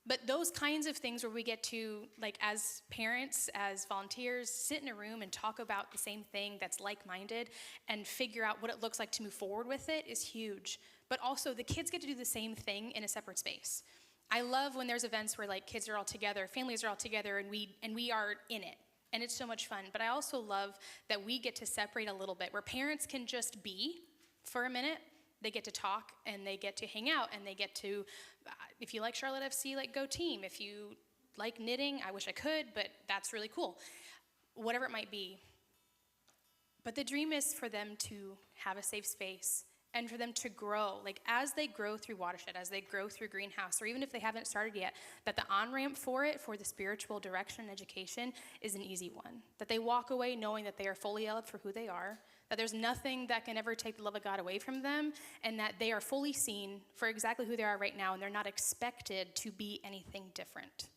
But those kinds of things where we get to, like as parents, as volunteers, sit in a room and talk about the same thing that's like-minded and figure out what it looks like to move forward with it is huge. But also the kids get to do the same thing in a separate space. I love when there's events where like kids are all together, families are all together, and we are in it. And it's so much fun. But I also love that we get to separate a little bit, where parents can just be for a minute. They get to talk, and they get to hang out, and they get to, if you like Charlotte FC, like go team. If you like knitting, I wish I could, but that's really cool. Whatever it might be. But the dream is for them to have a safe space and for them to grow, like as they grow through Watershed, as they grow through Greenhouse, or even if they haven't started yet, that the on-ramp for it, for the spiritual direction and education, is an easy one. That they walk away knowing that they are fully loved for who they are, that there's nothing that can ever take the love of God away from them, and that they are fully seen for exactly who they are right now, and they're not expected to be anything different.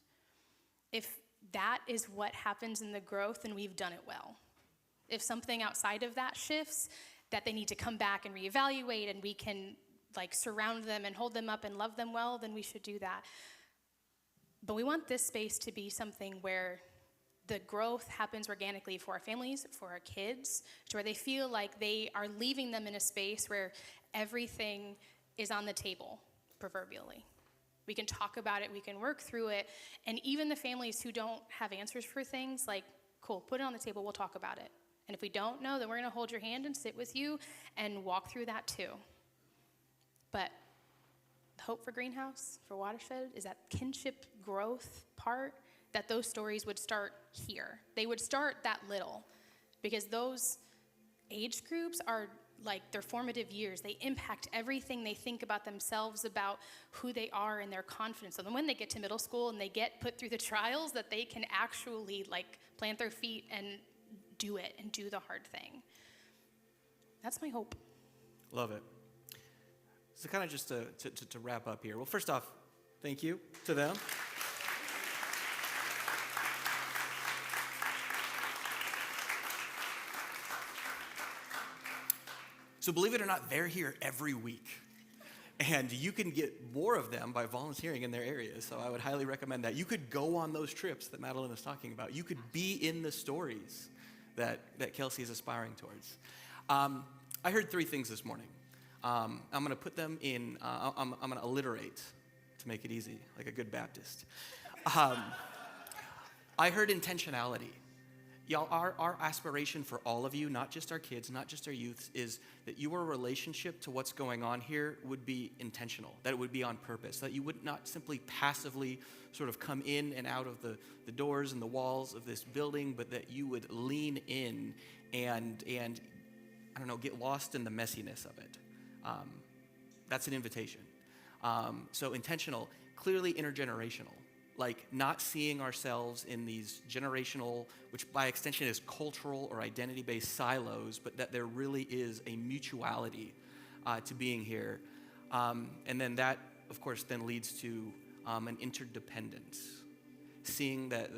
If that is what happens in the growth, then we've done it well. If something outside of that shifts, that they need to come back and reevaluate, and we can like surround them and hold them up and love them well, then we should do that. But we want this space to be something where the growth happens organically for our families, for our kids, to where they feel like they are leaving them in a space where everything is on the table, proverbially. We can talk about it, we can work through it, and even the families who don't have answers for things, like, cool, put it on the table, we'll talk about it. And if we don't know, then we're going to hold your hand and sit with you and walk through that too. But the hope for Greenhouse, for Watershed, is that kinship growth part, that those stories would start here. They would start that little, because those age groups are like their formative years. They impact everything they think about themselves, about who they are, and their confidence. So then when they get to middle school and they get put through the trials, that they can actually like plant their feet and do it and do the hard thing. That's my hope. Love it. So kind of just to wrap up here. Well, first off, thank you to them. So believe it or not, they're here every week. And you can get more of them by volunteering in their areas. So I would highly recommend that. You could go on those trips that Madeline is talking about. You could be in the stories that Kelsey is aspiring towards. I heard three things this morning. I'm going to put them in, I'm going to alliterate to make it easy, like a good Baptist. I heard intentionality. Y'all, our aspiration for all of you, not just our kids, not just our youths, is that your relationship to what's going on here would be intentional, that it would be on purpose, that you would not simply passively sort of come in and out of the doors and the walls of this building, but that you would lean in and I don't know, get lost in the messiness of it. That's an invitation. So intentional, clearly intergenerational. Like not seeing ourselves in these generational, which by extension is cultural or identity-based silos, but that there really is a mutuality to being here. And then that, of course, then leads to an interdependence. Seeing that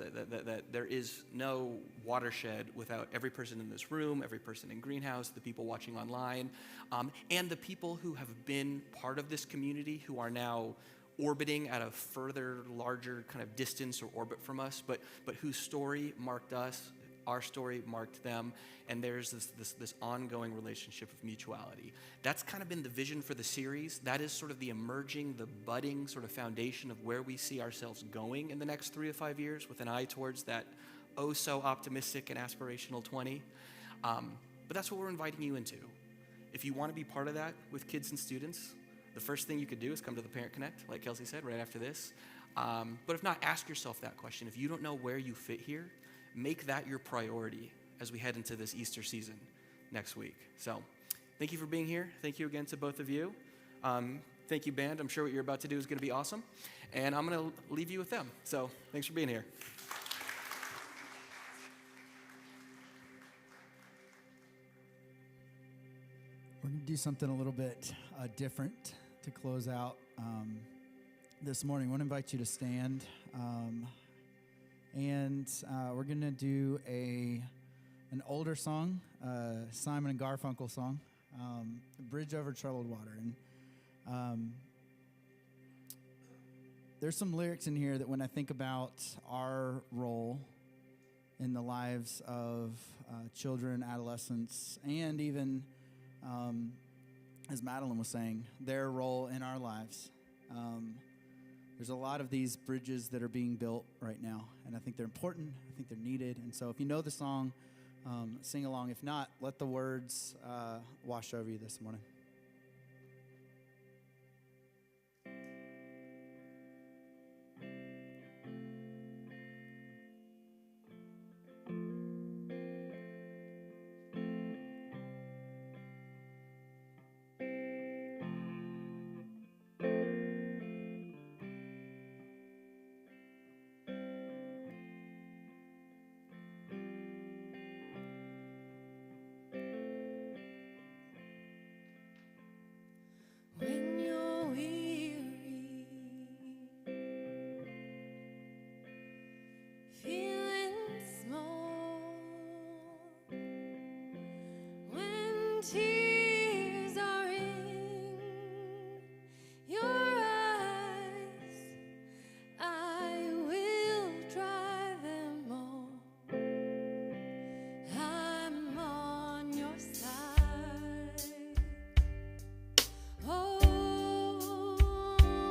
there is no Watershed without every person in this room, every person in Greenhouse, the people watching online, and the people who have been part of this community who are now orbiting at a further, larger kind of distance or orbit from us, but whose story marked us, our story marked them, and there's this ongoing relationship of mutuality. That's kind of been the vision for the series. That is sort of the emerging, the budding sort of foundation of where we see ourselves going in the next 3 to 5 years, with an eye towards that oh so optimistic and aspirational 20. But that's what we're inviting you into. If you want to be part of that with kids and students, the first thing you could do is come to the Parent Connect, like Kelsey said, right after this. But if not, ask yourself that question. If you don't know where you fit here, make that your priority as we head into this Easter season next week. So thank you for being here. Thank you again to both of you. Thank you, band. I'm sure what you're about to do is going to be awesome. And I'm going to leave you with them. So thanks for being here. We're going to do something a little bit different to close out this morning. I want to invite you to stand. And we're going to do an older song, Simon and Garfunkel song, Bridge Over Troubled Water. And there's some lyrics in here that when I think about our role in the lives of children, adolescents, and even, as Madeline was saying, their role in our lives. There's a lot of these bridges that are being built right now, and I think they're important. I think they're needed. And so if you know the song, sing along. If not, let the words wash over you this morning. When you're weary, feeling small, when tears are in your eyes, I will dry them all. I'm on your side. Oh,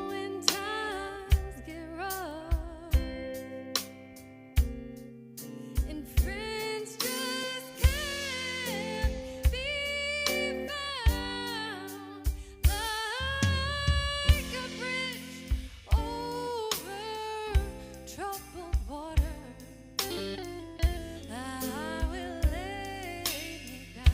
when times get rough and friends just can't be found, like a bridge over troubled water, I will lay me down.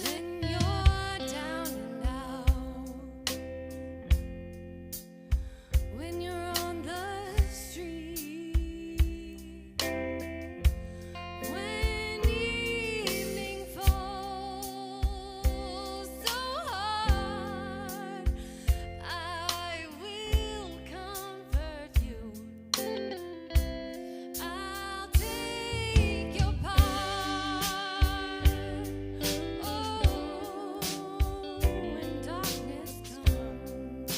When you're down and out, when you're on the street, when evening falls so hard, I will comfort you. I'll take your part. Oh, when darkness comes,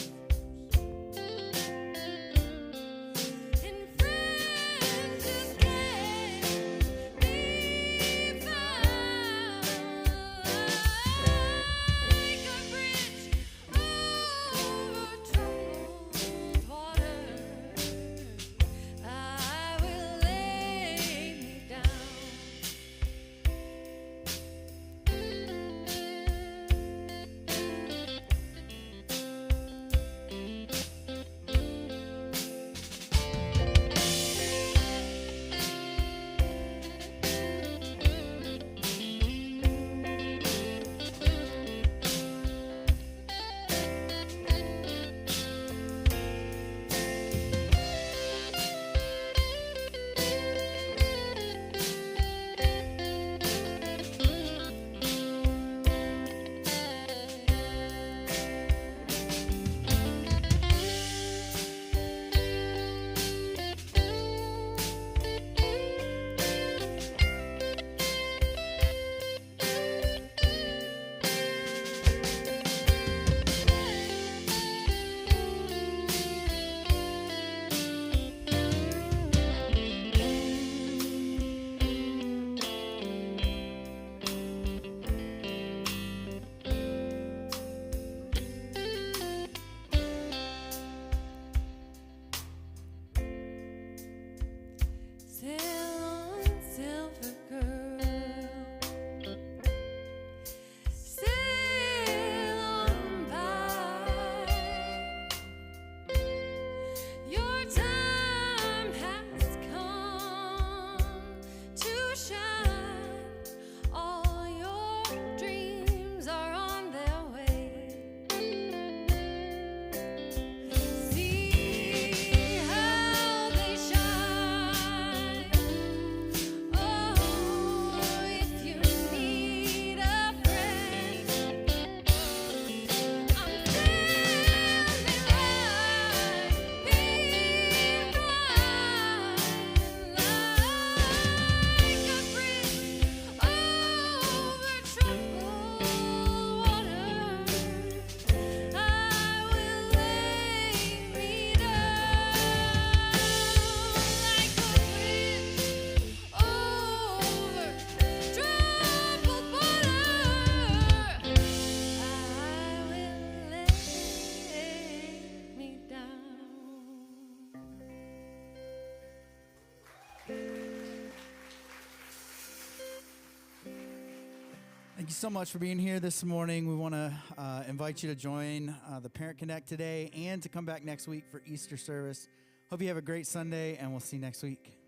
Thank you so much for being here this morning. We want to invite you to join the Parent Connect today and to come back next week for Easter service. Hope you have a great Sunday, and we'll see you next week.